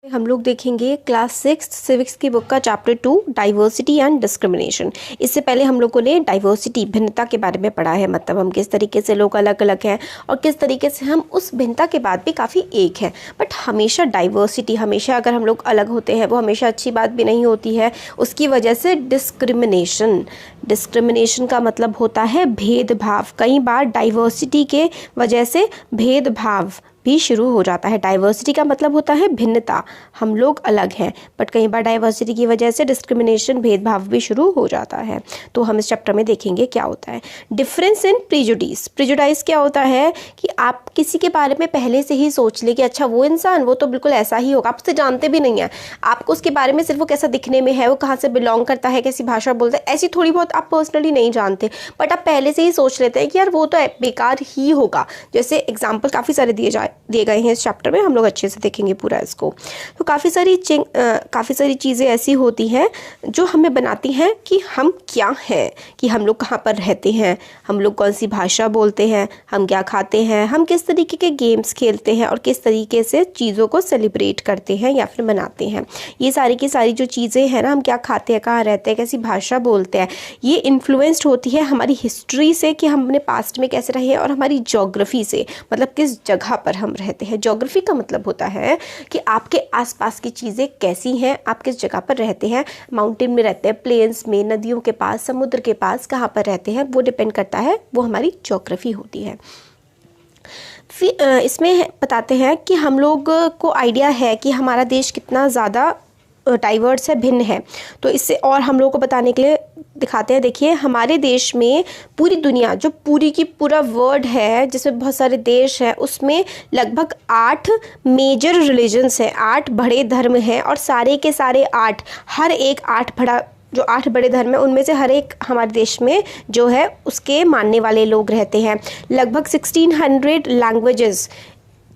हम लोग देखेंगे क्लास 6 सिविक्स की बुक का चैप्टर 2 डाइवर्सिटी एंड डिस्क्रिमिनेशन। इससे पहले हम लोगों ने डाइवर्सिटी भिन्नता के बारे में पढ़ा है, मतलब हम किस तरीके से लोग अलग अलग हैं और किस तरीके से हम उस भिन्नता के बाद भी काफ़ी एक हैं। बट हमेशा डाइवर्सिटी, हमेशा अगर हम लोग अलग होते हैं वो हमेशा अच्छी बात भी नहीं होती है। उसकी वजह से डिस्क्रिमिनेशन का मतलब होता है भेदभाव। कई बार डाइवर्सिटी के वजह से भेदभाव भी शुरू हो जाता है। डाइवर्सिटी का मतलब होता है भिन्नता, हम लोग अलग हैं, बट कई बार डाइवर्सिटी की वजह से डिस्क्रिमिनेशन, भेदभाव भी शुरू हो जाता है। तो हम इस चैप्टर में देखेंगे क्या होता है। Difference in prejudice. प्रिजुडाइज क्या होता है कि आप किसी के बारे में पहले से ही सोच ले कि अच्छा वो इंसान वो तो बिल्कुल ऐसा ही होगा, आप उससे जानते भी नहीं है, आपको उसके बारे में सिर्फ वो कैसा दिखने में है, वो कहाँ से बिलोंग करता है, कैसी भाषा बोलता है, ऐसी थोड़ी बहुत आप पर्सनली नहीं जानते, बट आप पहले से ही सोच लेते हैं कि यार वो तो बेकार ही होगा। जैसे एग्जाम्पल काफ़ी सारे दिए गए हैं इस चैप्टर में, हम लोग अच्छे से देखेंगे पूरा इसको। तो काफ़ी सारी चीज़ें ऐसी होती हैं जो हमें बनाती हैं कि हम क्या हैं, कि हम लोग कहाँ पर रहते हैं, हम लोग कौन सी भाषा बोलते हैं, हम क्या खाते हैं, हम किस तरीके के गेम्स खेलते हैं और किस तरीके से चीज़ों को सेलिब्रेट करते हैं या फिर मनाते हैं। ये सारी की सारी जो चीज़ें हैं ना, हम क्या खाते हैं, कहाँ रहते हैं, कैसी भाषा बोलते हैं, ये इन्फ्लुएंस्ड होती है हमारी हिस्ट्री से कि हम अपने पास्ट में कैसे रहे हैं, और हमारी ज्योग्राफी से, मतलब किस जगह पर हम रहते हैं। ज्योग्राफी का मतलब होता है कि आपके आसपास की चीज़ें कैसी हैं, आप किस जगह पर रहते हैं, माउंटेन में रहते हैं, प्लेन्स में, नदियों के पास, समुद्र के पास, कहाँ पर रहते हैं, वो डिपेंड करता है, वो हमारी ज्योग्राफी होती है। फिर इसमें बताते हैं कि हम लोग को आइडिया है कि हमारा देश कितना ज़्यादा डाइवर्स है, भिन्न है। तो इससे और हम लोग को बताने के लिए दिखाते हैं। देखिए, हमारे देश में पूरी दुनिया, जो पूरी की पूरा वर्ल्ड है जिसमें बहुत सारे देश हैं, उसमें लगभग 8 मेजर रिलीजन्स हैं, 8 बड़े धर्म हैं, और सारे के सारे 8, हर एक 8 बड़े धर्म है, उनमें से हर एक हमारे देश में जो है उसके मानने वाले लोग रहते हैं। लगभग 1600 लैंग्वेजेस,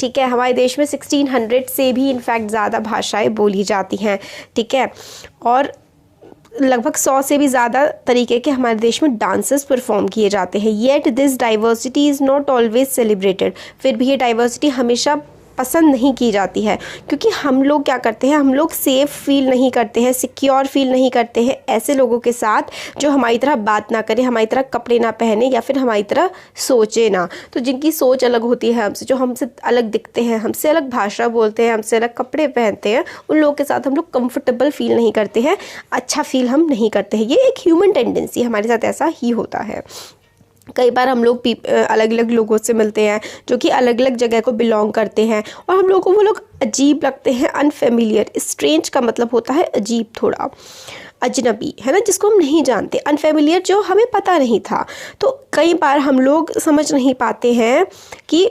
ठीक है, हमारे देश में 1600 से भी इनफैक्ट ज़्यादा भाषाएं बोली जाती हैं, ठीक है, और लगभग 100 से भी ज़्यादा तरीके के हमारे देश में डांसेस परफॉर्म किए जाते हैं। Yet this diversity is not always celebrated. फिर भी ये डाइवर्सिटी हमेशा पसंद नहीं की जाती है, क्योंकि हम लोग क्या करते हैं, हम लोग सेफ़ फील नहीं करते हैं, सिक्योर फील नहीं करते हैं ऐसे लोगों के साथ जो हमारी तरह बात ना करे, हमारी तरह कपड़े ना पहने, या फिर हमारी तरह सोचे ना। तो जिनकी सोच अलग होती है हमसे, जो हमसे अलग दिखते हैं, हमसे अलग भाषा बोलते हैं, हमसे अलग कपड़े पहनते हैं, उन लोगों के साथ हम लोग कंफर्टेबल फील नहीं करते हैं, अच्छा फील हम नहीं करते हैं। ये एक ह्यूमन टेंडेंसी, हमारे साथ ऐसा ही होता है। कई बार हम लोग अलग अलग लोगों से मिलते हैं जो कि अलग अलग जगह को बिलोंग करते हैं, और हम लोगों को वो लोग अजीब लगते हैं, अनफेमिलियर। स्ट्रेंज का मतलब होता है अजीब, थोड़ा अजनबी, है ना, जिसको हम नहीं जानते। अनफेमिलियर जो हमें पता नहीं था। तो कई बार हम लोग समझ नहीं पाते हैं कि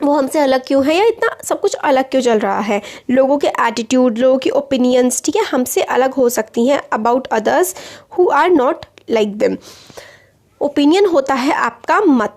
वो हमसे अलग क्यों है, या इतना सब कुछ अलग क्यों चल रहा है। लोगों के एटीट्यूड, लोगों की ओपिनियंस, ठीक है, हमसे अलग हो सकती हैं about others who are not like them. Opinion होता है आपका मत,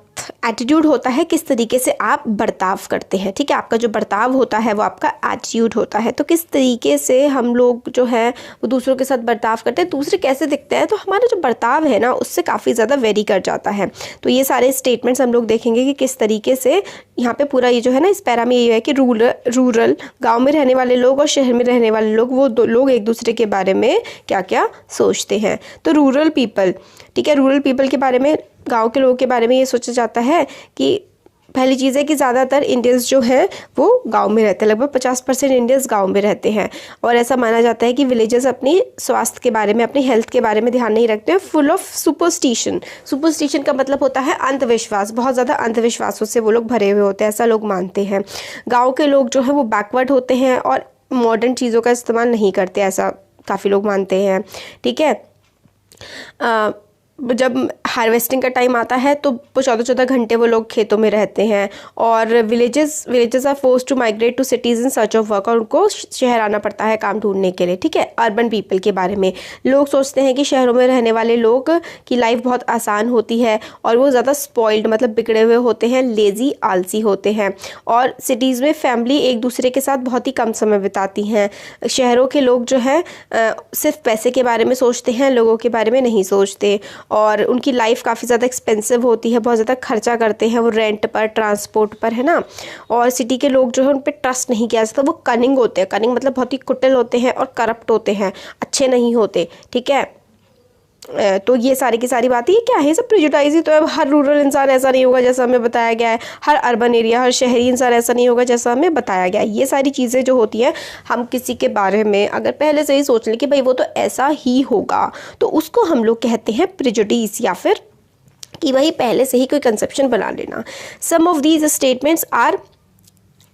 एटीट्यूड होता है किस तरीके से आप बर्ताव करते हैं, ठीक है, आपका जो बर्ताव होता है वो आपका एटीट्यूड होता है। तो किस तरीके से हम लोग जो है वो दूसरों के साथ बर्ताव करते हैं, दूसरे कैसे दिखते हैं, तो हमारा जो बर्ताव है ना उससे काफ़ी ज़्यादा वेरी कर जाता है। तो ये सारे स्टेटमेंट्स हम लोग देखेंगे कि किस तरीके से यहाँ पे पूरा ये जो है ना, इस पैरा में ये है कि रूरल गाँव में रहने वाले लोग और शहर में रहने वाले लोग, वो दो लोग एक दूसरे के बारे में क्या क्या सोचते हैं। तो रूरल पीपल, ठीक है, रूरल पीपल के बारे में, गांव के लोगों के बारे में ये सोचा जाता है कि पहली चीज़ है कि ज़्यादातर इंडियंस जो हैं वो गांव में रहते हैं, लगभग 50% इंडियंस गांव में रहते हैं। और ऐसा माना जाता है कि विलेजेस अपनी स्वास्थ्य के बारे में, अपनी हेल्थ के बारे में ध्यान नहीं रखते हैं। फुल ऑफ सुपरस्टिशन का मतलब होता है अंधविश्वास, बहुत ज़्यादा अंधविश्वासों से वो लोग भरे हुए होते हैं, ऐसा लोग मानते हैं। गाँव के लोग जो हैं वो बैकवर्ड होते हैं और मॉडर्न चीज़ों का इस्तेमाल नहीं करते, ऐसा काफ़ी लोग मानते हैं, ठीक है। जब हार्वेस्टिंग का टाइम आता है तो 14-14 घंटे वो लोग खेतों में रहते हैं। और villages are forced to migrate to cities in search of work, और उनको शहर आना पड़ता है काम ढूंढने के लिए, ठीक है। अर्बन पीपल के बारे में लोग सोचते हैं कि शहरों में रहने वाले लोग की लाइफ बहुत आसान होती है और वो ज़्यादा स्पॉइल्ड, मतलब बिगड़े हुए होते हैं, लेज़ी, आलसी होते हैं। और सिटीज़ में फैमिली एक दूसरे के साथ बहुत ही कम समय बिताती हैं। शहरों के लोग जो है सिर्फ पैसे के बारे में सोचते हैं, लोगों के बारे में नहीं सोचते। और उनकी लाइफ काफ़ी ज़्यादा एक्सपेंसिव होती है, बहुत ज़्यादा खर्चा करते हैं वो रेंट पर, ट्रांसपोर्ट पर, है ना। और सिटी के लोग जो है उन पर ट्रस्ट नहीं किया जाता, वो कनिंग होते हैं, कनिंग मतलब बहुत ही कुटिल होते हैं और करप्ट होते हैं, अच्छे नहीं होते, ठीक है। तो ये सारी की सारी बात, ये क्या है, सब प्रेजुडाइज ही तो है। हर रूरल इंसान ऐसा नहीं होगा जैसा हमें बताया गया है, हर अर्बन एरिया, हर शहरी इंसान ऐसा नहीं होगा जैसा हमें बताया गया है। ये सारी चीज़ें जो होती हैं, हम किसी के बारे में अगर पहले से ही सोच लें कि भाई वो तो ऐसा ही होगा, तो उसको हम लोग कहते हैं प्रेजुडिस, या फिर कि वही पहले से ही कोई कंसेप्शन बना लेना। Some of these statements are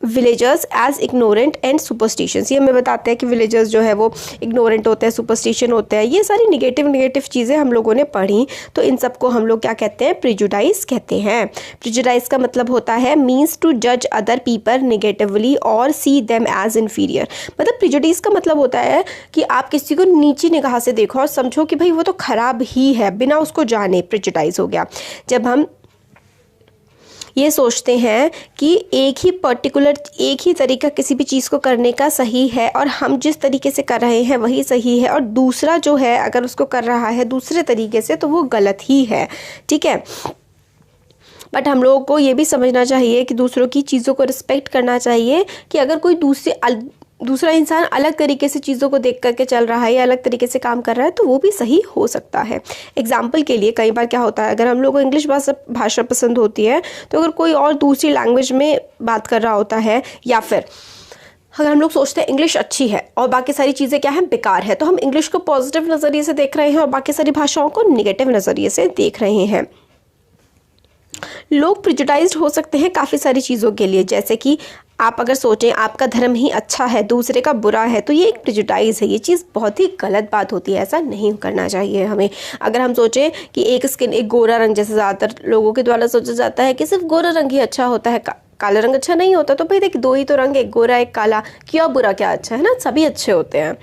villagers as ignorant and superstitions. ये हमें बताते हैं कि विलेजर्स जो है वो इग्नोरेंट होते हैं, सुपरस्टिशन होते हैं। ये सारी निगेटिव चीज़ें हम लोगों ने पढ़ी, तो इन सबको हम लोग क्या कहते हैं, प्रेजुडाइज कहते हैं। प्रेजुडाइज का मतलब होता है मीन्स टू जज अदर पीपल नेगेटिवली और सी देम एज इन्फीरियर। मतलब प्रेजुडाइज का मतलब होता है कि आप किसी को नीची निगाह से देखो और समझो कि भाई वो तो ख़राब ही है, बिना उसको जाने प्रेजुडाइज हो गया। जब हम ये सोचते हैं कि एक ही तरीका किसी भी चीज़ को करने का सही है और हम जिस तरीके से कर रहे हैं वही सही है, और दूसरा जो है अगर उसको कर रहा है दूसरे तरीके से तो वो गलत ही है, ठीक है। बट हम लोगों को ये भी समझना चाहिए कि दूसरों की चीज़ों को रिस्पेक्ट करना चाहिए, कि अगर कोई दूसरा इंसान अलग तरीके से चीज़ों को देख करके चल रहा है या अलग तरीके से काम कर रहा है तो वो भी सही हो सकता है। एग्जाम्पल के लिए कई बार क्या होता है, अगर हम लोग को इंग्लिश भाषा पसंद होती है, तो अगर कोई और दूसरी लैंग्वेज में बात कर रहा होता है, या फिर अगर हम लोग सोचते हैं इंग्लिश अच्छी है और बाकी सारी चीज़ें क्या है, बेकार है, तो हम इंग्लिश को पॉजिटिव नज़रिए से देख रहे हैं और बाकी सारी भाषाओं को निगेटिव नज़रिए से देख रहे हैं। लोग प्रेजुडाइज्ड हो सकते हैं काफ़ी सारी चीज़ों के लिए, जैसे कि आप अगर सोचें आपका धर्म ही अच्छा है, दूसरे का बुरा है, तो ये एक प्रेजुडाइज है। ये चीज़ बहुत ही गलत बात होती है, ऐसा नहीं करना चाहिए हमें। अगर हम सोचें कि एक गोरा रंग, जैसे ज़्यादातर लोगों के द्वारा सोचा जाता है कि सिर्फ गोरा रंग ही अच्छा होता है, काला रंग अच्छा नहीं होता, तो भाई देख दो ही तो रंग, एक गोरा एक काला, क्या बुरा क्या अच्छा है ना, सभी अच्छे होते हैं।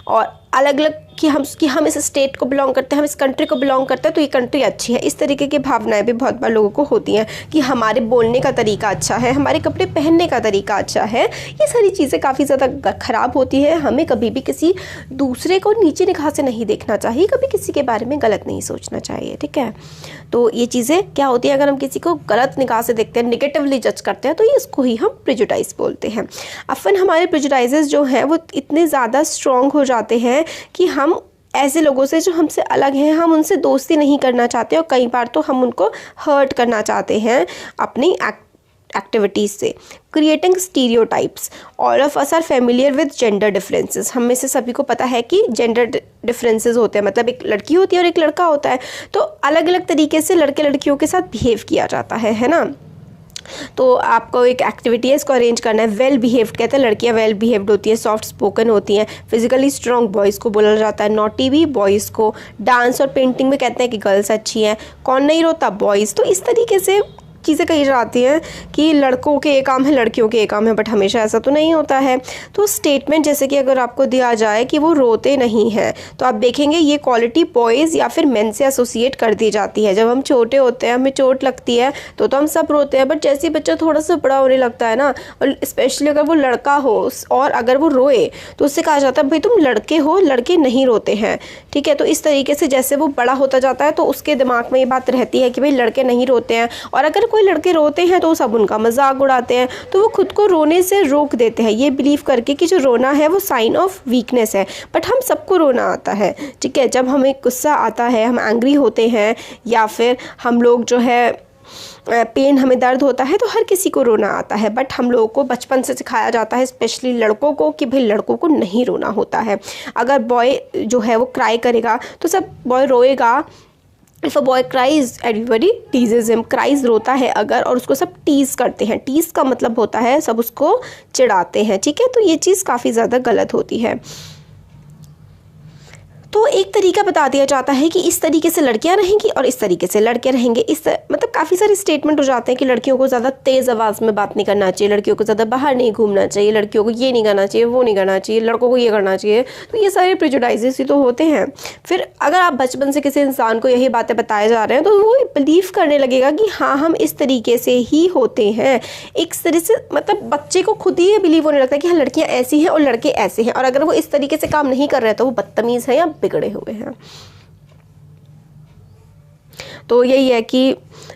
और अलग अलग कि हम इस स्टेट को बिलोंग करते हैं, हम इस कंट्री को बिलोंग करते हैं तो ये कंट्री अच्छी है, इस तरीके की भावनाएं भी बहुत बार लोगों को होती हैं कि हमारे बोलने का तरीका अच्छा है, हमारे कपड़े पहनने का तरीका अच्छा है। ये सारी चीज़ें काफ़ी ज़्यादा ख़राब होती है। हमें कभी भी किसी दूसरे को नीचे निगाह से नहीं देखना चाहिए, कभी किसी के बारे में गलत नहीं सोचना चाहिए, ठीक है। तो ये चीज़ें क्या होती है, अगर हम किसी को गलत निगाह से देखते हैं, निगेटिवली जज करते हैं, तो ये इसको ही हम प्रेजुडाइज बोलते हैं। अपन हमारे प्रेजुडाइजेस जो हैं वो इतने ज़्यादा स्ट्रॉन्ग हो जाते हैं कि हम ऐसे लोगों से जो हमसे अलग हैं, हम उनसे दोस्ती नहीं करना चाहते, और कई बार तो हम उनको हर्ट करना चाहते हैं अपनी एक्टिविटीज़ से। Creating stereotypes, all of us are familiar with gender differences. हम में से सभी को पता है कि जेंडर डिफरेंसेस होते हैं, मतलब एक लड़की होती है और एक लड़का होता है, तो अलग अलग तरीके से लड़के लड़कियों के साथ बिहेव किया जाता है ना। तो आपको एक एक्टिविटी है, इसको अरेंज करना है। वेल बिहेव्ड कहते हैं, लड़कियां वेल बिहेव्ड होती हैं, सॉफ्ट स्पोकन होती हैं। फिजिकली स्ट्रॉन्ग बॉयज़ को बोला जाता है, नॉटी भी बॉयज़ को। डांस और पेंटिंग में कहते हैं कि गर्ल्स अच्छी हैं। कौन नहीं रोता, बॉयज़। तो इस तरीके से चीज़ें कही जाती हैं कि लड़कों के ये काम है, लड़कियों के ये काम है, बट हमेशा ऐसा तो नहीं होता है। तो स्टेटमेंट जैसे कि अगर आपको दिया जाए कि वो रोते नहीं हैं, तो आप देखेंगे ये क्वालिटी बॉयज़ या फिर मेन से एसोसिएट कर दी जाती है। जब हम छोटे होते हैं, हमें चोट लगती है तो हम सब रोते हैं, बट जैसे ही बच्चा थोड़ा सा बड़ा होने लगता है ना, और स्पेशली अगर वो लड़का हो और अगर वो रोए तो उससे कहा जाता है भाई तुम लड़के हो, लड़के नहीं रोते हैं, ठीक है। तो इस तरीके से जैसे वो बड़ा होता जाता है तो उसके दिमाग में ये बात रहती है कि भाई लड़के नहीं रोते हैं, और अगर कोई लड़के रोते हैं तो सब उनका मजाक उड़ाते हैं, तो वो खुद को रोने से रोक देते हैं, ये बिलीव करके कि जो रोना है वो साइन ऑफ वीकनेस है। बट हम सबको रोना आता है, ठीक है। जब हमें गुस्सा आता है, हम एंग्री होते हैं, या फिर हम लोग जो है पेन, हमें दर्द होता है, तो हर किसी को रोना आता है। बट हम लोगों को बचपन से सिखाया जाता है, स्पेशली लड़कों को, कि भाई लड़कों को नहीं रोना होता है। अगर बॉय जो है वो क्राई करेगा तो सब बॉय रोएगा। If a boy cries everybody teases him. Cries रोता है अगर, और उसको सब टीज करते हैं। टीज का मतलब होता है सब उसको चिढ़ाते हैं, ठीक है। तो ये चीज़ काफ़ी ज़्यादा गलत होती है। तो एक तरीका बता दिया जाता है कि इस तरीके से लड़कियां रहेंगी और इस तरीके से लड़के रहेंगे। मतलब काफ़ी सारे स्टेटमेंट हो जाते हैं कि लड़कियों को ज़्यादा तेज़ आवाज़ में बात नहीं करना चाहिए, लड़कियों को ज़्यादा बाहर नहीं घूमना चाहिए, लड़कियों को ये नहीं करना चाहिए, वो नहीं करना चाहिए, लड़कों को ये करना चाहिए। तो ये सारे प्रेजुडाइजेस ही तो होते हैं। फिर अगर आप बचपन से किसी इंसान को यही बातें बताए जा रहे हैं तो वो बिलीव करने लगेगा कि हाँ हम इस तरीके से ही होते हैं। एक तरह से मतलब बच्चे को खुद ही ये बिलीव होने लगता है कि हाँ लड़कियाँ ऐसी हैं और लड़के ऐसे हैं, और अगर वो इस तरीके से काम नहीं कर रहे हैं तो वो बदतमीज़ है या बिगड़े हुए हैं। तो यही है कि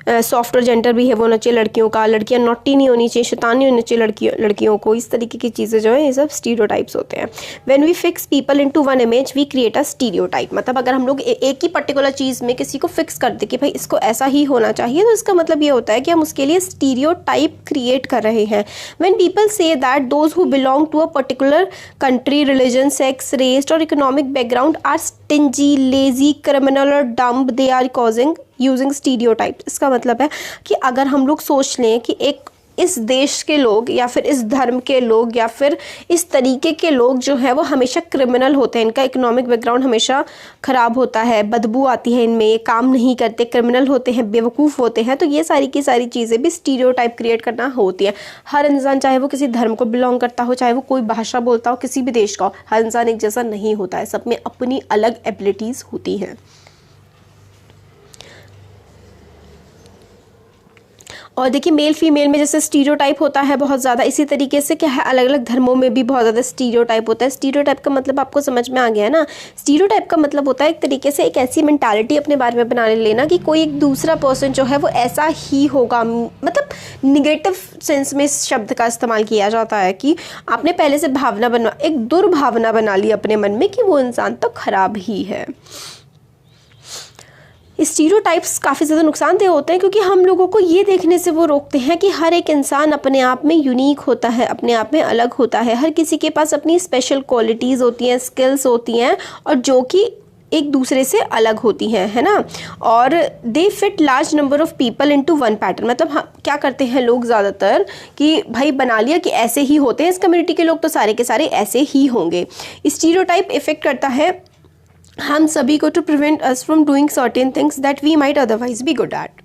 सॉफ्ट और जेंटल बिहेव होना चाहिए लड़कियों का, लड़कियां नॉटी नहीं होनी चाहिए, शैतान नहीं होनी चाहिए लड़कियों को, इस तरीके की चीज़ें जो है ये सब स्टीरियोटाइप्स होते हैं। When we fix people into one image we create a stereotype. मतलब अगर हम लोग एक ही पर्टिकुलर चीज़ में किसी को फिक्स कर दे कि भाई इसको ऐसा ही होना चाहिए, तो इसका मतलब ये होता है कि हम उसके लिए स्टीरियोटाइप क्रिएट कर रहे हैं। When people say that those who belong to a particular country, religion, sex, race और economic background are stingy, lazy, criminal और dumb, they are causing using stereotype. इसका मतलब है कि अगर हम लोग सोच लें कि एक इस देश के लोग या फिर इस धर्म के लोग या फिर इस तरीके के लोग जो है वो हमेशा क्रिमिनल होते हैं, इनका इकोनॉमिक बैकग्राउंड हमेशा ख़राब होता है, बदबू आती है इनमें, ये काम नहीं करते, क्रिमिनल होते हैं, बेवकूफ़ होते हैं, तो ये सारी की सारी चीज़ें भी स्टीरियोटाइप क्रिएट करना होती है। हर इंसान चाहे वो किसी धर्म को बिलोंग करता हो, चाहे वो कोई भाषा बोलता हो, किसी भी देश का हो, हर इंसान एक जैसा नहीं होता है, सब में अपनी अलग एबिलिटीज़ होती हैं। और देखिए मेल फीमेल में जैसे स्टीरियोटाइप होता है बहुत ज़्यादा, इसी तरीके से क्या है अलग अलग धर्मों में भी बहुत ज़्यादा स्टीरियोटाइप होता है। स्टीरियोटाइप का मतलब आपको समझ में आ गया है ना। स्टीरियोटाइप का मतलब होता है एक तरीके से एक ऐसी मेंटालिटी अपने बारे में बनाने लेना कि कोई एक दूसरा पर्सन जो है वो ऐसा ही होगा, मतलब निगेटिव सेंस में इस शब्द का इस्तेमाल किया जाता है कि आपने पहले से भावना बना, एक दुर्भावना बना ली अपने मन में कि वो इंसान तो खराब ही है। स्टीरियोटाइप्स काफ़ी ज़्यादा नुकसानदेह होते हैं क्योंकि हम लोगों को ये देखने से वो रोकते हैं कि हर एक इंसान अपने आप में यूनिक होता है, अपने आप में अलग होता है, हर किसी के पास अपनी स्पेशल क्वालिटीज़ होती हैं, स्किल्स होती हैं और जो कि एक दूसरे से अलग होती हैं, है ना। और दे fit large number of people into one pattern. मतलब हाँ, क्या करते हैं लोग ज़्यादातर कि भाई बना लिया कि ऐसे ही होते हैं इस कम्युनिटी के लोग, तो सारे के सारे ऐसे ही होंगे। स्टीरियोटाइप इफेक्ट करता है हम सभी को to prevent us from doing certain things that we might otherwise be good at.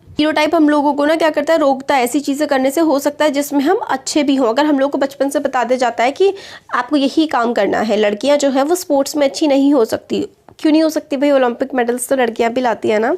Stereotype हम लोगों को ना क्या करता है, रोकता है ऐसी चीज़ें करने से, हो सकता है जिसमें हम अच्छे भी हों। अगर हम लोग को बचपन से बता दिया जाता है कि आपको यही काम करना है, लड़कियां जो है वो स्पोर्ट्स में अच्छी नहीं हो सकती, क्यों नहीं हो सकती भाई, ओलंपिक मेडल्स तो लड़कियां भी लाती है ना,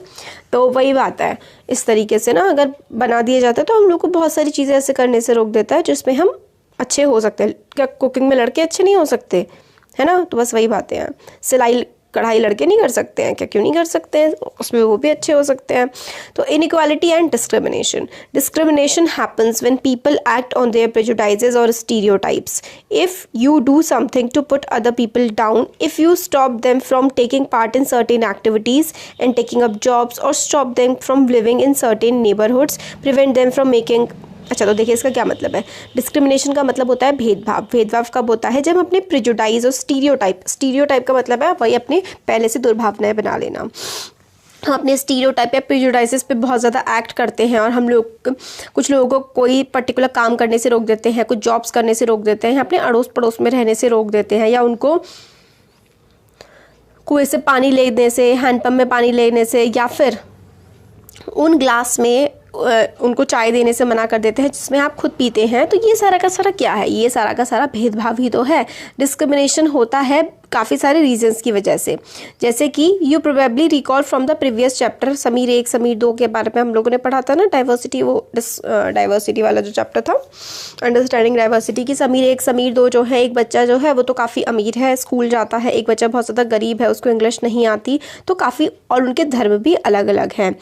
तो वही बात है। इस तरीके से ना अगर बना दिया जाता है तो हम लोग को बहुत सारी चीज़ें ऐसे करने से रोक देता है जिसमें हम अच्छे हो सकते हैं। क्या कुकिंग में लड़के अच्छे नहीं हो सकते, है ना, तो बस वही बातें हैं। सिलाई कढ़ाई लड़के नहीं कर सकते हैं क्या, क्यों नहीं कर सकते हैं, उसमें वो भी अच्छे हो सकते हैं। तो inequality and discrimination happens when people act on their prejudices और stereotypes. If you do something to put other people down, if you stop them from taking part in certain activities and taking up jobs और stop them from living in certain neighbourhoods, prevent them from making. अच्छा, तो देखिए इसका क्या मतलब है। Discrimination का मतलब होता है भेदभाव। भेदभाव कब होता है, जब हम अपने प्रेजुडाइज और स्टीरियोटाइप का मतलब है वही अपने पहले से दुर्भावनाएं बना लेना। हम अपने स्टीरियोटाइप या प्रेजुडाइसेस पे बहुत ज़्यादा एक्ट करते हैं और हम लोग कुछ लोगों को कोई पर्टिकुलर काम करने से रोक देते हैं, कुछ जॉब्स करने से रोक देते हैं, अपने अड़ोस पड़ोस में रहने से रोक देते हैं, या उनको कुएं से पानी लेने से, हैंडपम्प में पानी लेने से, या फिर उन ग्लास में उनको चाय देने से मना कर देते हैं जिसमें आप खुद पीते हैं। तो ये सारा का सारा क्या है, ये सारा का सारा भेदभाव ही तो है। डिस्क्रिमिनेशन होता है काफ़ी सारे रीजंस की वजह से, जैसे कि you probably recall from the previous chapter Sameer 1 Sameer 2 के बारे में हम लोगों ने पढ़ा था ना, डाइवर्सिटी, वो डाइवर्सिटी वाला जो चैप्टर था, अंडरस्टैंडिंग डाइवर्सिटी की। समीर 1 समीर 2 जो है, एक बच्चा जो है वो तो काफ़ी अमीर है, स्कूल जाता है, एक बच्चा बहुत ज़्यादा गरीब है, उसको इंग्लिश नहीं आती, तो काफ़ी, और उनके धर्म भी अलग अलग हैं।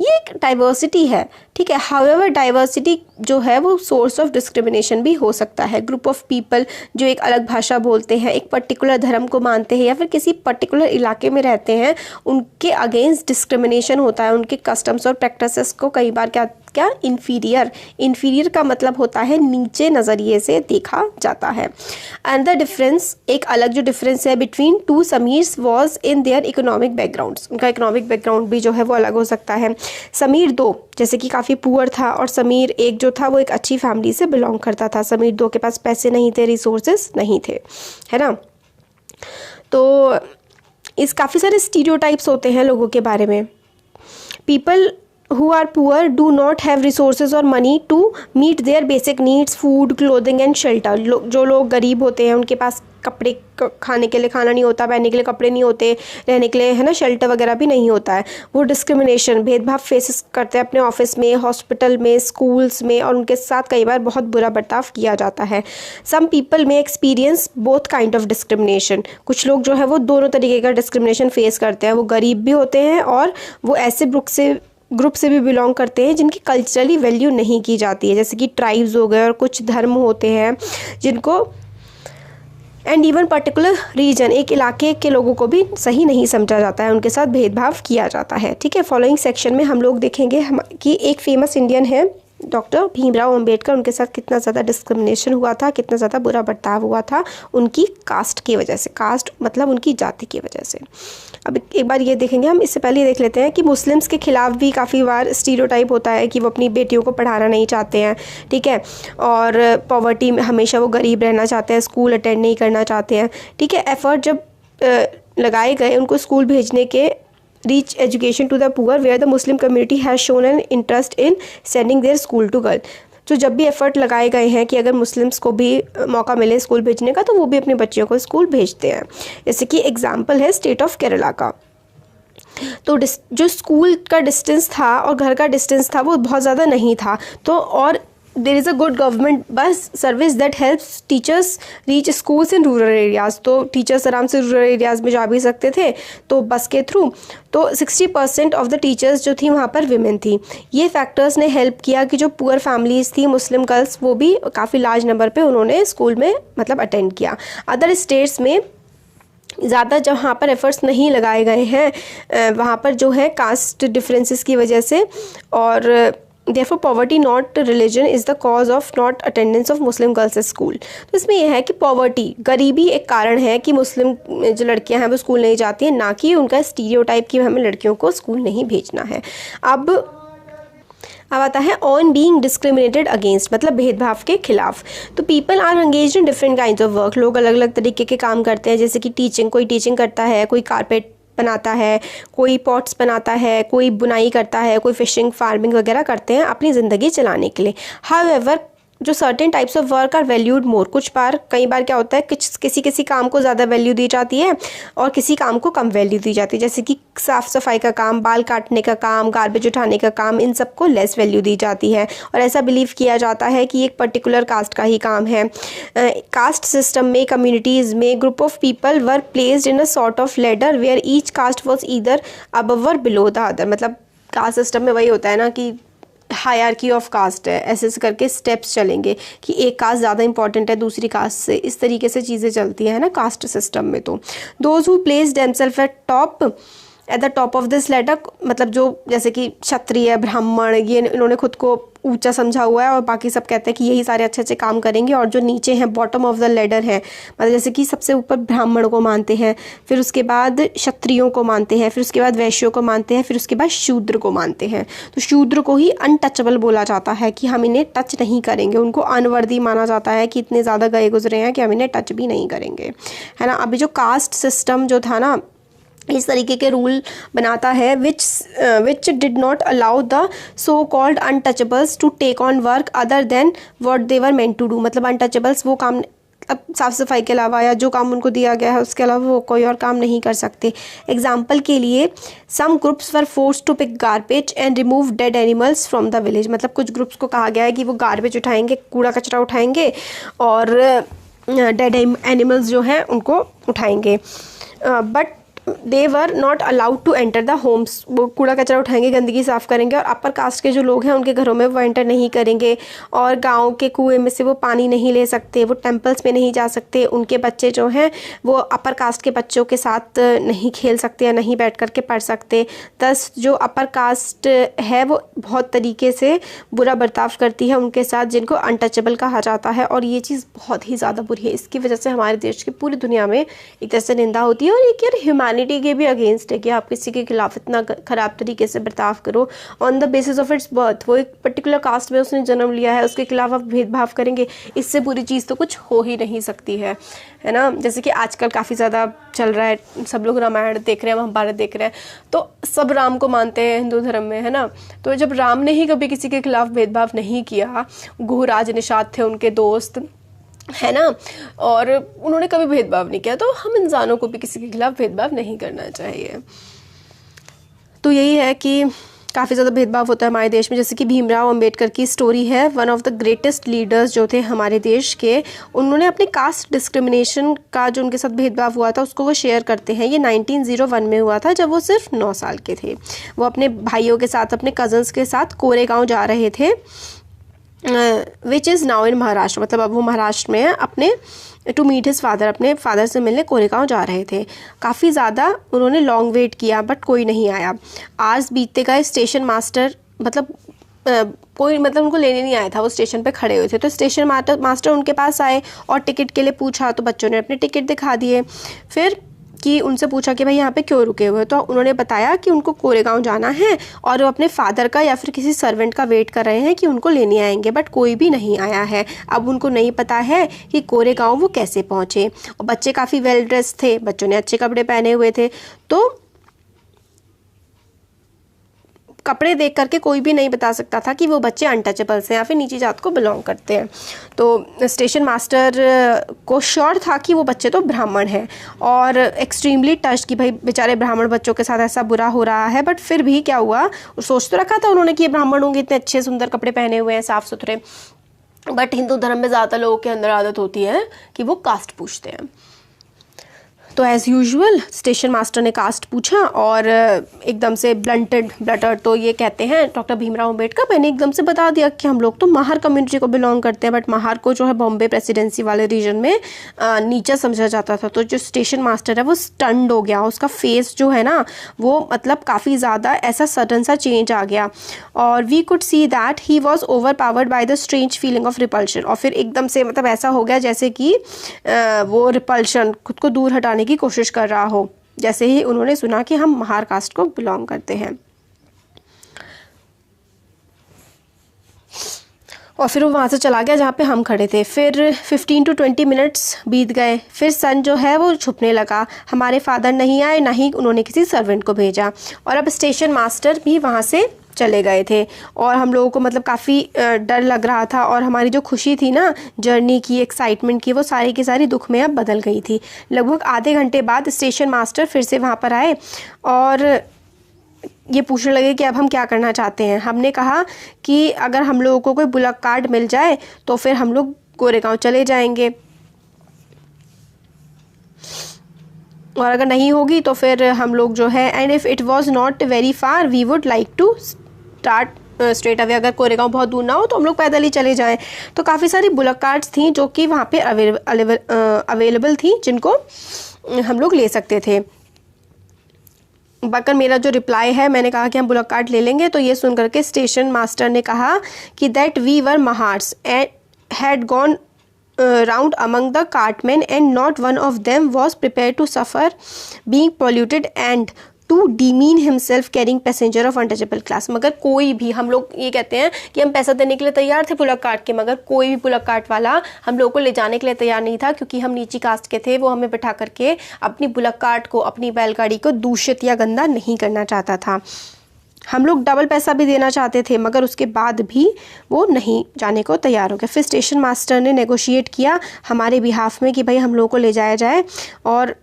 ये एक डाइवर्सिटी है, ठीक है। हाउएवर डाइवर्सिटी जो है वो सोर्स ऑफ डिस्क्रिमिनेशन भी हो सकता है। ग्रुप ऑफ पीपल जो एक अलग भाषा बोलते हैं, एक पर्टिकुलर धर्म को मानते हैं, या फिर किसी पर्टिकुलर इलाके में रहते हैं, उनके अगेंस्ट डिस्क्रिमिनेशन होता है। उनके कस्टम्स और प्रैक्टिसेस को कई बार क्या इन्फीरियर का मतलब होता है नीचे नज़रिए से देखा जाता है। एंड द डिफरेंस, एक अलग जो डिफरेंस है between two Samirs was in their economic backgrounds. उनका इकोनॉमिक बैकग्राउंड भी जो है वो अलग हो सकता है। समीर 2 जैसे कि काफ़ी पुअर था, और समीर 1 जो था वो एक अच्छी फैमिली से बिलोंग करता था। समीर 2 के पास पैसे नहीं थे, रिसोर्सेज नहीं थे, है ना। तो इस काफ़ी सारे स्टीरियोटाइप्स होते हैं लोगों के बारे में। People who are poor do not have resources or money to meet their basic needs, food, clothing and shelter। जो लोग गरीब होते हैं उनके पास कपड़े खाने के लिए खाना नहीं होता, पहनने के लिए कपड़े नहीं होते, रहने के लिए है ना शेल्टर वगैरह भी नहीं होता है, वो डिस्क्रिमिनेशन भेदभाव फेस करते हैं अपने ऑफिस में, हॉस्पिटल में, स्कूल्स में, और उनके साथ कई बार बहुत बुरा बर्ताव किया जाता है। सम पीपल में experience both kind of discrimination. कुछ लोग जो है वो दोनों तरीके का डिस्क्रिमिनेशन फेस करते हैं। वो गरीब भी होते हैं और वो ऐसे ग्रुप से भी बिलोंग करते हैं जिनकी कल्चरली वैल्यू नहीं की जाती है, जैसे कि ट्राइब्स हो गए और कुछ धर्म होते हैं जिनको एंड इवन पर्टिकुलर रीजन, एक इलाके के लोगों को भी सही नहीं समझा जाता है, उनके साथ भेदभाव किया जाता है। ठीक है, फॉलोइंग सेक्शन में हम लोग देखेंगे कि एक फेमस इंडियन है डॉक्टर भीमराव अंबेडकर, उनके साथ कितना ज़्यादा डिस्क्रिमिनेशन हुआ था, कितना ज़्यादा बुरा बर्ताव हुआ था उनकी कास्ट की वजह से। कास्ट मतलब उनकी जाति की वजह से। अब एक बार ये देखेंगे हम, इससे पहले ये देख लेते हैं कि मुस्लिम्स के खिलाफ भी काफ़ी बार स्टीरियोटाइप होता है कि वो अपनी बेटियों को पढ़ाना नहीं चाहते हैं। ठीक है, और पॉवर्टी में हमेशा वो गरीब रहना चाहते हैं, स्कूल अटेंड नहीं करना चाहते हैं। ठीक है, एफर्ट जब लगाए गए उनको स्कूल भेजने के, reach education to the poor where the Muslim community has shown an interest in sending their school to girl। तो जब भी एफर्ट लगाए गए हैं कि अगर मुस्लिम्स को भी मौका मिले स्कूल भेजने का तो वो भी अपने बच्चियों को स्कूल भेजते हैं। जैसे कि एग्जांपल है स्टेट ऑफ केरला का। तो जो स्कूल का डिस्टेंस था और घर का डिस्टेंस था वो बहुत ज़्यादा नहीं था, तो और there is a good government bus service that helps teachers reach schools in rural areas. तो टीचर्स आराम से रूरल एरियाज़ में जा भी सकते थे तो बस के थ्रू। तो 60% ऑफ द टीचर्स जो थी वहाँ पर विमेन थी। ये फैक्टर्स ने हेल्प किया कि जो पुअर फैमिलीज़ थी मुस्लिम गर्ल्स, वो भी काफ़ी लार्ज नंबर पे उन्होंने स्कूल में मतलब अटेंड किया। अदर स्टेट्स में ज़्यादा जहाँ पर एफर्ट्स नहीं लगाए गए हैं वहाँ पर जो है कास्ट डिफरेंसेस की वजह से, और therefore poverty not religion is the cause of not attendance of Muslim girls at school। तो इसमें यह है कि पॉवर्टी, गरीबी एक कारण है कि मुस्लिम जो लड़कियां हैं वो स्कूल नहीं जाती हैं, ना कि उनका स्टीरियोटाइप कि हमें लड़कियों को स्कूल नहीं भेजना है। अब आता है ऑन बीइंग डिस्क्रिमिनेटेड अगेंस्ट, मतलब भेदभाव के खिलाफ। तो people are engaged in different kinds of work. लोग अलग अलग तरीके के काम करते हैं, जैसे कि टीचिंग, कोई टीचिंग करता है, कोई कारपेट बनाता है, कोई पॉट्स बनाता है, कोई बुनाई करता है, कोई फिशिंग, फार्मिंग वगैरह करते हैं अपनी ज़िंदगी चलाने के लिए। हाउएवर जो certain types of work are valued more. कई बार क्या होता है कि किसी काम को ज़्यादा वैल्यू दी जाती है और किसी काम को कम वैल्यू दी जाती है, जैसे कि साफ़ सफाई का काम, बाल काटने का काम, गार्बेज उठाने का काम, इन सब को लेस वैल्यू दी जाती है और ऐसा बिलीव किया जाता है कि एक पर्टिकुलर कास्ट का ही काम है। कास्ट सिस्टम में कम्युनिटीज़ में group of people were placed in a sort of ladder where each caste was either above or below the other. मतलब कास्ट सिस्टम में वही होता है ना कि हायरार्की ऑफ कास्ट है, ऐसे ऐसे करके स्टेप्स चलेंगे कि एक कास्ट ज़्यादा इंपॉर्टेंट है दूसरी कास्ट से, इस तरीके से चीज़ें चलती हैं ना कास्ट सिस्टम में। तो those who place themselves at the top of this ladder, मतलब जो जैसे कि क्षत्रिय, ब्राह्मण, ये इन्होंने खुद को ऊंचा समझा हुआ है और बाकी सब कहते हैं कि यही सारे अच्छे अच्छे काम करेंगे, और जो नीचे हैं बॉटम ऑफ द लेडर है, मतलब जैसे कि सबसे ऊपर ब्राह्मण को मानते हैं, फिर उसके बाद क्षत्रियों को मानते हैं, फिर उसके बाद वैश्यों को मानते हैं, फिर उसके बाद शूद्र को मानते हैं। तो शूद्र को ही अनटचेबल बोला जाता है कि हम इन्हें टच नहीं करेंगे, उनको अनवर्दी माना जाता है कि इतने ज़्यादा गए गुजरे हैं कि हम इन्हें टच भी नहीं करेंगे, है ना। अभी जो कास्ट सिस्टम जो था ना इस तरीके के रूल बनाता है which did not allow the so called untouchables to take on work other than what they were meant to do. मतलब अनटचेबल्स वो काम, अब साफ़ सफाई के अलावा या जो काम उनको दिया गया है उसके अलावा वो कोई और काम नहीं कर सकते। एग्जाम्पल के लिए some groups were forced to pick garbage and remove dead animals from the village. मतलब कुछ ग्रुप्स को कहा गया है कि वो गार्बेज उठाएंगे, कूड़ा कचरा उठाएंगे और डेड एनिमल्स जो हैं उनको उठाएंगे, but they were not allowed to enter the homes. वो कूड़ा कचरा उठाएंगे, गंदगी साफ़ करेंगे और अपर कास्ट के जो लोग हैं उनके घरों में वो एंटर नहीं करेंगे, और गांव के कुएं में से वो पानी नहीं ले सकते, वो टेंपल्स में नहीं जा सकते, उनके बच्चे जो हैं वो अपर कास्ट के बच्चों के साथ नहीं खेल सकते या नहीं बैठ कर के पढ़ सकते। दस जो अपर कास्ट है वो बहुत तरीके से बुरा बर्ताव करती है उनके साथ, जिनको अनटचेबल कहा जाता है, और ये चीज़ बहुत ही ज़्यादा बुरी है। इसकी वजह से हमारे देश की पूरी दुनिया में एक तरह से निंदा होती है और एक यार ह्यूमैनिटी ह्यूमैनिटी के भी अगेंस्ट है कि आप किसी के खिलाफ इतना ख़राब तरीके से बर्ताव करो on the basis of its birth. वो एक पर्टिकुलर कास्ट में उसने जन्म लिया है, उसके खिलाफ आप भेदभाव करेंगे, इससे बुरी चीज़ तो कुछ हो ही नहीं सकती है ना। जैसे कि आजकल काफ़ी ज़्यादा चल रहा है, सब लोग रामायण देख रहे हैं, महाभारत देख रहे हैं, तो सब राम को मानते हैं हिंदू धर्म में, है ना। तो जब राम ने ही कभी किसी के खिलाफ भेदभाव नहीं किया, गुहराज निषाद थे उनके दोस्त, है ना, और उन्होंने कभी भेदभाव नहीं किया, तो हम इंसानों को भी किसी के खिलाफ भेदभाव नहीं करना चाहिए। तो यही है कि काफ़ी ज़्यादा भेदभाव होता है हमारे देश में। जैसे कि भीमराव अंबेडकर की स्टोरी है, one of the greatest leaders जो थे हमारे देश के, उन्होंने अपने कास्ट डिस्क्रिमिनेशन का जो उनके साथ भेदभाव हुआ था उसको वो शेयर करते हैं। ये 1901 में हुआ था, जब वो सिर्फ 9 साल के थे। वो अपने भाइयों के साथ, अपने कज़न्स के साथ कोरेगांव जा रहे थे, which is now in Maharashtra, मतलब अब वो महाराष्ट्र में है, अपने टू मीट हिज फादर, अपने फादर से मिलने कोरेगांव जा रहे थे। काफ़ी ज़्यादा उन्होंने लॉन्ग वेट किया बट कोई नहीं आया। आज बीतते गए, स्टेशन मास्टर मतलब कोई मतलब उनको लेने नहीं आया था, वो स्टेशन पे खड़े हुए थे। तो स्टेशन मास्टर उनके पास आए और टिकट के लिए पूछा, तो बच्चों ने अपने टिकट दिखा दिए। फिर कि उनसे पूछा कि भाई यहाँ पे क्यों रुके हुए, तो उन्होंने बताया कि उनको कोरेगांव जाना है और वो अपने फादर का या फिर किसी सर्वेंट का वेट कर रहे हैं कि उनको लेने आएंगे, बट कोई भी नहीं आया है। अब उनको नहीं पता है कि कोरेगांव वो कैसे पहुँचे। और बच्चे काफ़ी वेल ड्रेस थे, बच्चों ने अच्छे कपड़े पहने हुए थे, तो कपड़े देख करके कोई भी नहीं बता सकता था कि वो बच्चे अनटचेबल्स हैं या फिर नीची जात को बिलोंग करते हैं। तो स्टेशन मास्टर को श्योर था कि वो बच्चे तो ब्राह्मण हैं और एक्सट्रीमली टच्ड कि भाई बेचारे ब्राह्मण बच्चों के साथ ऐसा बुरा हो रहा है। बट फिर भी क्या हुआ, सोच तो रखा था उन्होंने कि ये ब्राह्मण होंगे, इतने अच्छे सुंदर कपड़े पहने हुए हैं, साफ़ सुथरे, बट हिंदू धर्म में ज़्यादातर लोगों के अंदर आदत होती है कि वो कास्ट पूछते हैं। तो एज़ यूजुअल स्टेशन मास्टर ने कास्ट पूछा और एकदम से ब्लटर तो ये कहते हैं डॉक्टर भीमराव अंबेडकर, मैंने एकदम से बता दिया कि हम लोग तो महार कम्युनिटी को बिलोंग करते हैं, बट महार को जो है बॉम्बे प्रेसिडेंसी वाले रीजन में नीचा समझा जाता था। तो जो स्टेशन मास्टर है वो स्टन्ड हो गया, उसका फेस जो है ना वो मतलब काफ़ी ज़्यादा ऐसा सडन सा चेंज आ गया और we could see that he was overpowered by the strange feeling of repulsion. और फिर एकदम से मतलब ऐसा हो गया जैसे कि वो रिपल्शन, खुद को दूर हटाने की कोशिश कर रहा हो, जैसे ही उन्होंने सुना कि हम महार कास्ट को बिलोंग करते हैं। और फिर वो वहाँ से चला गया जहाँ पे हम खड़े थे। फिर 15 to 20 मिनट्स बीत गए, फिर सन जो है वो छुपने लगा। हमारे फादर नहीं आए, ना ही उन्होंने किसी सर्वेंट को भेजा, और अब स्टेशन मास्टर भी वहाँ से चले गए थे। और हम लोगों को मतलब काफ़ी डर लग रहा था और हमारी जो खुशी थी ना जर्नी की, एक्साइटमेंट की, वो सारी की सारी दुख में अब बदल गई थी। लगभग आधे घंटे बाद स्टेशन मास्टर फिर से वहाँ पर आए और ये पूछने लगे कि अब हम क्या करना चाहते हैं। हमने कहा कि अगर हम लोगों को कोई बुलक कार्ड मिल जाए तो फिर हम लोग कोरेगांव चले जाएंगे, और अगर नहीं होगी तो फिर हम लोग जो है, and if it was not very far we would like to start straight away. अगर कोरेगांव बहुत दूर ना हो तो हम लोग पैदल ही चले जाएं। तो काफ़ी सारी बुलक कार्ड्स थी जो कि वहाँ पे अवेलेबल थी, जिनको हम लोग ले सकते थे। बकर मेरा जो रिप्लाई है, मैंने कहा कि हम बुलक कार्ड ले लेंगे, तो ये सुन करके स्टेशन मास्टर ने कहा कि that we were Mahars and had gone round among the cartmen and not one of them was prepared to suffer being polluted and to demean himself carrying passenger of untouchable class। मगर कोई भी, हम लोग ये कहते हैं कि हम पैसा देने के लिए तैयार थे पुलक कार्ट के, मगर कोई भी पुलक कार्ट वाला हम लोग को ले जाने के लिए तैयार नहीं था, क्योंकि हम नीची कास्ट के थे। वो हमें बैठा करके अपनी पुलक कार्ट को, अपनी बैलगाड़ी को दूषित या गंदा नहीं करना चाहता था। हम लोग डबल पैसा भी देना चाहते थे, मगर उसके बाद भी वो नहीं जाने को तैयार हो गया। फिर स्टेशन मास्टर ने नेगोशिएट किया हमारे बिहाफ में कि भाई हम लोगों को ले जाया जाए, और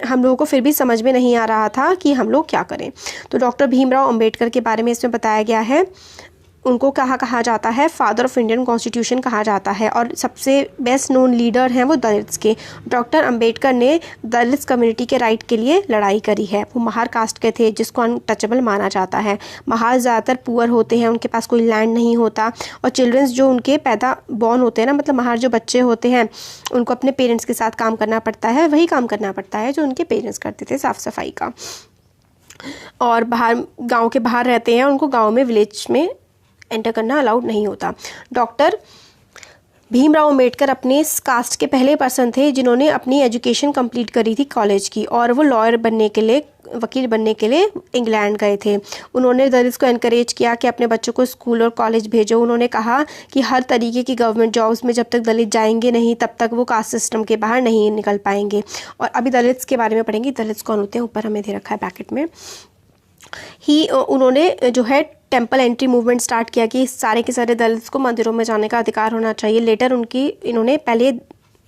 हम लोगों को फिर भी समझ में नहीं आ रहा था कि हम लोग क्या करें। तो डॉक्टर भीमराव अंबेडकर के बारे में इसमें बताया गया है। उनको कहा जाता है फादर ऑफ इंडियन कॉन्स्टिट्यूशन कहा जाता है, और सबसे बेस्ट नोन लीडर हैं वो दलित्स के। डॉक्टर अंबेडकर ने दलित्स कम्युनिटी के राइट के लिए लड़ाई करी है। वो महार कास्ट के थे जिसको अनटचेबल माना जाता है। महार ज़्यादातर पुअर होते हैं, उनके पास कोई लैंड नहीं होता, और चिल्ड्रंस जो उनके बॉर्न होते हैं ना, मतलब महार जो बच्चे होते हैं उनको अपने पेरेंट्स के साथ काम करना पड़ता है, वही काम करना पड़ता है जो उनके पेरेंट्स करते थे, साफ़ सफाई का। और बाहर, गाँव के बाहर रहते हैं, उनको गाँव में, विलेज में एंटर करना अलाउड नहीं होता। डॉक्टर भीमराव अंबेडकर अपने कास्ट के पहले पर्सन थे जिन्होंने अपनी एजुकेशन कंप्लीट करी थी कॉलेज की, और वो लॉयर बनने के लिए, वकील बनने के लिए इंग्लैंड गए थे। उन्होंने दलित्स को एनकरेज किया कि अपने बच्चों को स्कूल और कॉलेज भेजो। उन्होंने कहा कि हर तरीके की गवर्नमेंट जॉब्स में जब तक दलित जाएंगे नहीं तब तक वो कास्ट सिस्टम के बाहर नहीं निकल पाएंगे। और अभी दलित्स के बारे में पढ़ेंगे, दलित्स कौन होते हैं, ऊपर हमें दे रखा है ब्रैकेट में ही। उन्होंने जो है टेम्पल एंट्री मूवमेंट स्टार्ट किया कि सारे के सारे दलित्स को मंदिरों में जाने का अधिकार होना चाहिए। लेटर इन्होंने पहले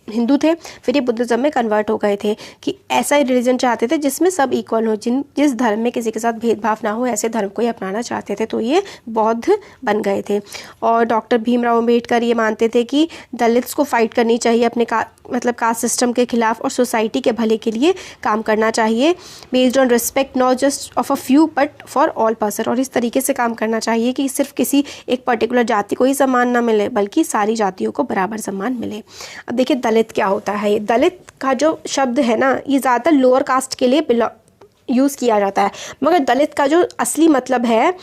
हिंदू थे, फिर ये बुद्धिज़्म में कन्वर्ट हो गए थे कि ऐसा ही रिलीजन चाहते थे जिसमें सब इक्वल हो, जिस धर्म में किसी के साथ भेदभाव ना हो, ऐसे धर्म को ही अपनाना चाहते थे। तो ये बौद्ध बन गए थे। और डॉक्टर भीमराव अंबेडकर ये मानते थे कि दलित्स को फाइट करनी चाहिए अपने कास्ट सिस्टम के खिलाफ, और सोसाइटी के भले के लिए काम करना चाहिए, based on respect not just of a few but for all person. और इस तरीके से काम करना चाहिए कि सिर्फ किसी एक पर्टिकुलर जाति को ही सम्मान ना मिले बल्कि सारी जातियों को बराबर सम्मान मिले। अब देखिए दलित क्या होता है। ये दलित का जो शब्द है ना, ये ज़्यादातर लोअर कास्ट के लिए यूज़ किया जाता है, मगर दलित का जो असली मतलब है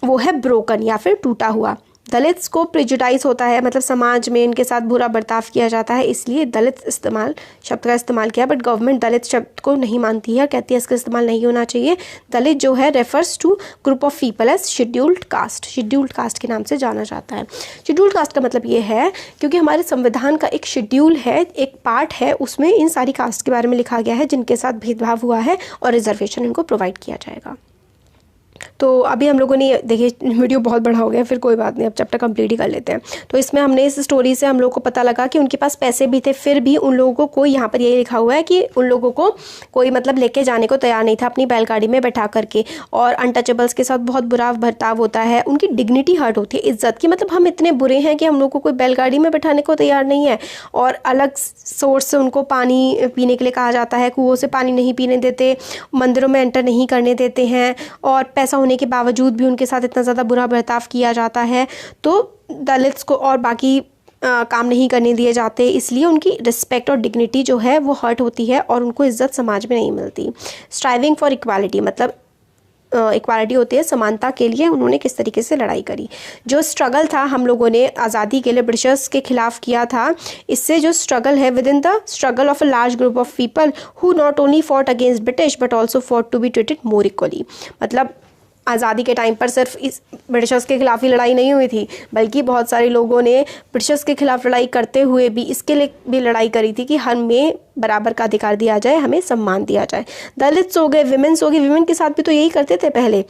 वो है ब्रोकन या फिर टूटा हुआ। दलित्स को प्रिजुडाइज होता है, मतलब समाज में इनके साथ बुरा बर्ताव किया जाता है, इसलिए दलित शब्द का इस्तेमाल किया। बट गवर्नमेंट दलित शब्द को नहीं मानती है, कहती है इसका इस्तेमाल नहीं होना चाहिए। दलित जो है refers to group of people as scheduled caste के नाम से जाना जाता है। शेड्यूल्ड कास्ट का मतलब ये है क्योंकि हमारे संविधान का एक शेड्यूल है, एक पार्ट है, उसमें इन सारी कास्ट के बारे में लिखा गया है जिनके साथ भेदभाव हुआ है और रिजर्वेशन इनको प्रोवाइड किया जाएगा। तो अभी हम लोगों ने देखिए वीडियो बहुत बड़ा हो गया, फिर कोई बात नहीं, अब चैप्टर कंप्लीट ही कर लेते हैं। तो इसमें हमने इस स्टोरी से हम लोग को पता लगा कि उनके पास पैसे भी थे, फिर भी उन लोगों को कोई, यहाँ पर यही लिखा हुआ है कि उन लोगों को कोई मतलब लेके जाने को तैयार नहीं था अपनी बैलगाड़ी में बैठा करके। और अनटचेबल्स के साथ बहुत बुरा बर्ताव होता है, उनकी डिग्निटी हर्ट होती है, इज्जत की, मतलब हम इतने बुरे हैं कि हम लोग को कोई बैलगाड़ी में बैठाने को तैयार नहीं है। और अलग सोर्स से उनको पानी पीने के लिए कहा जाता है, कुओं से पानी नहीं पीने देते, मंदिरों में एंटर नहीं करने देते हैं, और पैसा होने के बावजूद भी उनके साथ इतना ज़्यादा बुरा बर्ताव किया जाता है। तो दलित्स को और बाकी काम नहीं करने दिए जाते, इसलिए उनकी रिस्पेक्ट और डिग्निटी जो है वो हर्ट होती है और उनको इज्जत समाज में नहीं मिलती। स्ट्राइविंग फॉर इक्वालिटी, मतलब इक्वालिटी होती है समानता के लिए, उन्होंने किस तरीके से लड़ाई करी। जो स्ट्रगल था हम लोगों ने आज़ादी के लिए ब्रिटिशर्स के खिलाफ किया था, इससे जो स्ट्रगल है within the struggle of a large group of people who not only fought against British but also fought to be treated more equally. मतलब आज़ादी के टाइम पर सिर्फ इस ब्रिटिशर्स के खिलाफ ही लड़ाई नहीं हुई थी, बल्कि बहुत सारे लोगों ने ब्रिटिशर्स के खिलाफ लड़ाई करते हुए भी इसके लिए भी लड़ाई करी थी कि हमें बराबर का अधिकार दिया जाए, हमें सम्मान दिया जाए। दलित्स हो गए, विमेंस हो गए, विमेन के साथ भी तो यही करते थे पहले।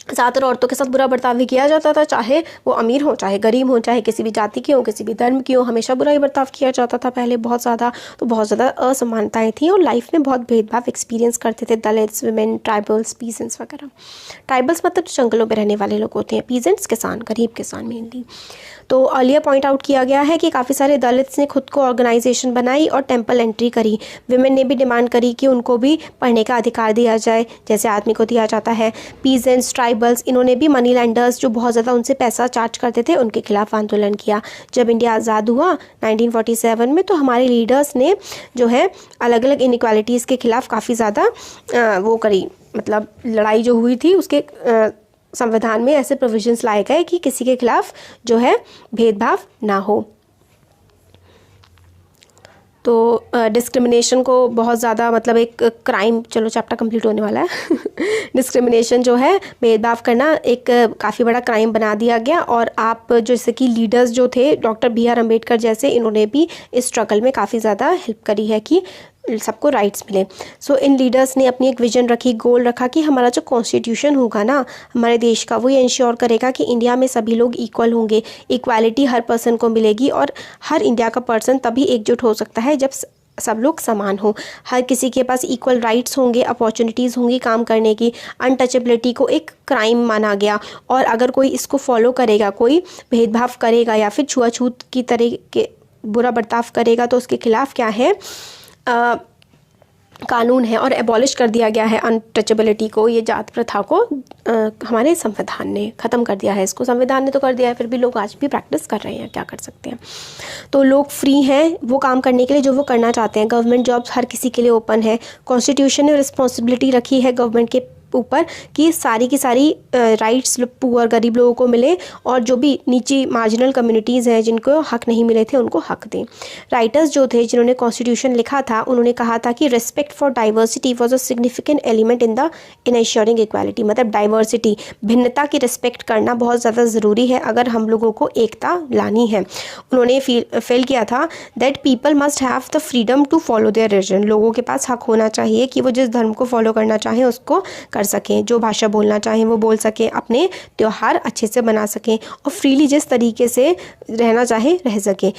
ज़्यादातर औरतों के साथ बुरा बर्ताव भी किया जाता था, चाहे वो अमीर हो चाहे गरीब हो, चाहे किसी भी जाति की हो, किसी भी धर्म की हो, हमेशा बुरा ही बर्ताव किया जाता था पहले बहुत ज़्यादा। तो बहुत ज़्यादा असमानताएं थी और लाइफ में बहुत भेदभाव एक्सपीरियंस करते थे दलित्स, विमेन, ट्राइबल्स, पीजेंट्स वगैरह। ट्राइबल्स मतलब जंगलों में रहने वाले लोग होते हैं, पीजेंट्स किसान, गरीब किसान मेनली। तो अर्लियर पॉइंट आउट किया गया है कि काफ़ी सारे दलित्स ने खुद को ऑर्गेनाइजेशन बनाई और टेम्पल एंट्री करी। विमेन ने भी डिमांड करी कि उनको भी पढ़ने का अधिकार दिया जाए जैसे आदमी को दिया जाता है। पीजेंट्स, ट्राइबल्स, इन्होंने भी मनी लैंडर्स जो बहुत ज़्यादा उनसे पैसा चार्ज करते थे उनके खिलाफ आंदोलन किया। जब इंडिया आज़ाद हुआ 1947 में, तो हमारे लीडर्स ने जो है अलग अलग इनइक्वालिटीज़ के खिलाफ काफ़ी ज़्यादा वो करी, मतलब लड़ाई जो हुई थी उसके संविधान में ऐसे प्रोविजंस लाए गए कि किसी के खिलाफ जो है भेदभाव ना हो। तो डिस्क्रिमिनेशन को बहुत ज़्यादा, मतलब एक क्राइम, चलो चैप्टर कंप्लीट होने वाला है डिस्क्रिमिनेशन जो है, भेदभाव करना एक काफ़ी बड़ा क्राइम बना दिया गया। और आप जैसे कि लीडर्स जो थे डॉक्टर BR अम्बेडकर जैसे, इन्होंने भी इस स्ट्रगल में काफ़ी ज़्यादा हेल्प करी है कि सबको राइट्स मिले। सो इन लीडर्स ने अपनी एक विजन रखी, गोल रखा कि हमारा जो कॉन्स्टिट्यूशन होगा ना हमारे देश का, वो ये इंश्योर करेगा कि इंडिया में सभी लोग इक्वल होंगे, इक्वालिटी हर पर्सन को मिलेगी और हर इंडिया का पर्सन तभी एकजुट हो सकता है जब सब लोग समान हो, हर किसी के पास इक्वल राइट्स होंगे, अपॉर्चुनिटीज़ होंगी काम करने की। अनटचेबिलिटी को एक क्राइम माना गया और अगर कोई इसको फॉलो करेगा, कोई भेदभाव करेगा या फिर छुआछूत की तरह के बुरा बर्ताव करेगा तो उसके खिलाफ क्या है, कानून है। और एबॉलिश कर दिया गया है अनटचेबिलिटी को, ये जात प्रथा को हमारे संविधान ने ख़त्म कर दिया है। इसको संविधान ने तो कर दिया है, फिर भी लोग आज भी प्रैक्टिस कर रहे हैं, क्या कर सकते हैं। तो लोग फ्री हैं वो काम करने के लिए जो वो करना चाहते हैं। गवर्नमेंट जॉब्स हर किसी के लिए ओपन है। कॉन्स्टिट्यूशन ने रिस्पॉन्सिबिलिटी रखी है गवर्नमेंट के ऊपर कि सारी की सारी राइट्स पुअर गरीब लोगों को मिले और जो भी नीचे मार्जिनल कम्युनिटीज़ हैं जिनको हक नहीं मिले थे उनको हक दें। राइटर्स जो थे जिन्होंने कॉन्स्टिट्यूशन लिखा था उन्होंने कहा था कि respect for diversity was a significant element in ensuring equality, मतलब डाइवर्सिटी, भिन्नता की रिस्पेक्ट करना बहुत ज़्यादा ज़रूरी है अगर हम लोगों को एकता लानी है। उन्होंने फील किया था that people must have the freedom to follow their religion, लोगों के पास हक होना चाहिए कि वो जिस धर्म को फॉलो करना चाहें उसको कर सकें, जो भाषा बोलना चाहें वो बोल सकें, अपने त्यौहार अच्छे से मना सकें और फ्रीली जिस तरीके से रहना चाहे रह सकें।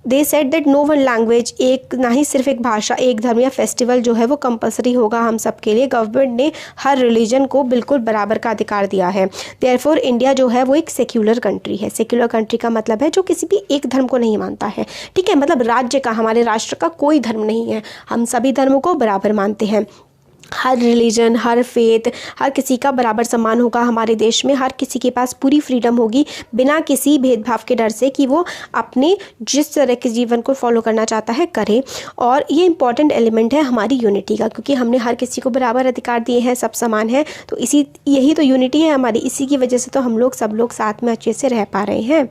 They said that no one language, एक ना ही सिर्फ एक भाषा, एक धर्म या फेस्टिवल जो है वो कंपलसरी होगा हम सब के लिए। गवर्नमेंट ने हर रिलीजन को बिल्कुल बराबर का अधिकार दिया है। देयरफॉर इंडिया जो है वो एक सेक्युलर कंट्री है। सेक्युलर कंट्री का मतलब है जो किसी भी एक धर्म को नहीं मानता है, ठीक है, मतलब राज्य का, हमारे राष्ट्र का कोई धर्म नहीं है, हम सभी धर्मों को बराबर मानते हैं। हर रिलीजन, हर फेथ, हर किसी का बराबर सम्मान होगा हमारे देश में, हर किसी के पास पूरी फ्रीडम होगी बिना किसी भेदभाव के डर से कि वो अपने जिस तरह के जीवन को फॉलो करना चाहता है करे। और ये इंपॉर्टेंट एलिमेंट है हमारी यूनिटी का, क्योंकि हमने हर किसी को बराबर अधिकार दिए हैं, सब समान है, तो यही तो यूनिटी है हमारी, इसी की वजह से तो हम लोग सब लोग साथ में अच्छे से रह पा रहे हैं।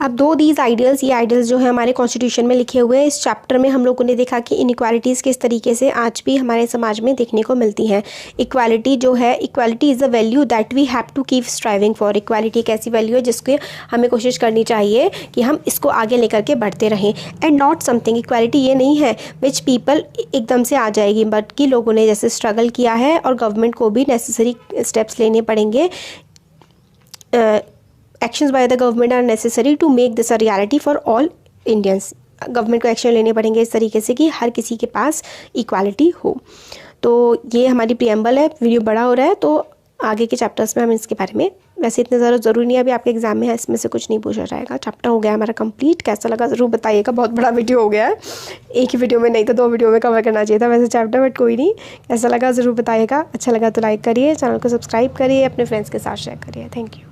अब दीज आइडियल्स, ये आइडियल्स जो है हमारे कॉन्स्टिट्यूशन में लिखे हुए हैं। इस चैप्टर में हम लोगों ने देखा कि इनइक्वालिटीज़ किस तरीके से आज भी हमारे समाज में देखने को मिलती हैं। इक्वालिटी जो है, equality is a value that we have to keep striving for. Equality एक ऐसी वैल्यू है जिसके हमें कोशिश करनी चाहिए कि हम इसको आगे लेकर के बढ़ते रहें। एंड नॉट समथिंग, इक्वालिटी ये नहीं है विच पीपल एकदम से आ जाएगी, बल्कि लोगों ने जैसे स्ट्रगल किया है और गवर्नमेंट को भी नेसेसरी स्टेप्स लेने पड़ेंगे। Actions by the government are necessary to make this a reality for all Indians। Government को एक्शन लेने पड़ेंगे इस तरीके से कि हर किसी के पास इक्वालिटी हो। तो ये हमारी प्रीएम्बल है, वीडियो बड़ा हो रहा है तो आगे के चैप्टर्स में हम इसके बारे में, वैसे इतने ज़्यादा ज़रूरी नहीं है, अभी आपके एग्जाम में है, इसमें से कुछ नहीं पूछा जाएगा। चैप्टर हो गया हमारा कंप्लीट। कैसा लगा ज़रूर बताइएगा, बहुत बड़ा वीडियो हो गया है, एक ही वीडियो में नहीं तो 2 वीडियो में कवर करना चाहिए था वैसे चैप्टर, बट कोई नहीं। कैसा लगा ज़रूर बताइएगा, अच्छा लगा तो लाइक करिए, चैनल को सब्सक्राइब करिए, अपने फ्रेंड्स के साथ शेयर करिए। Thank you.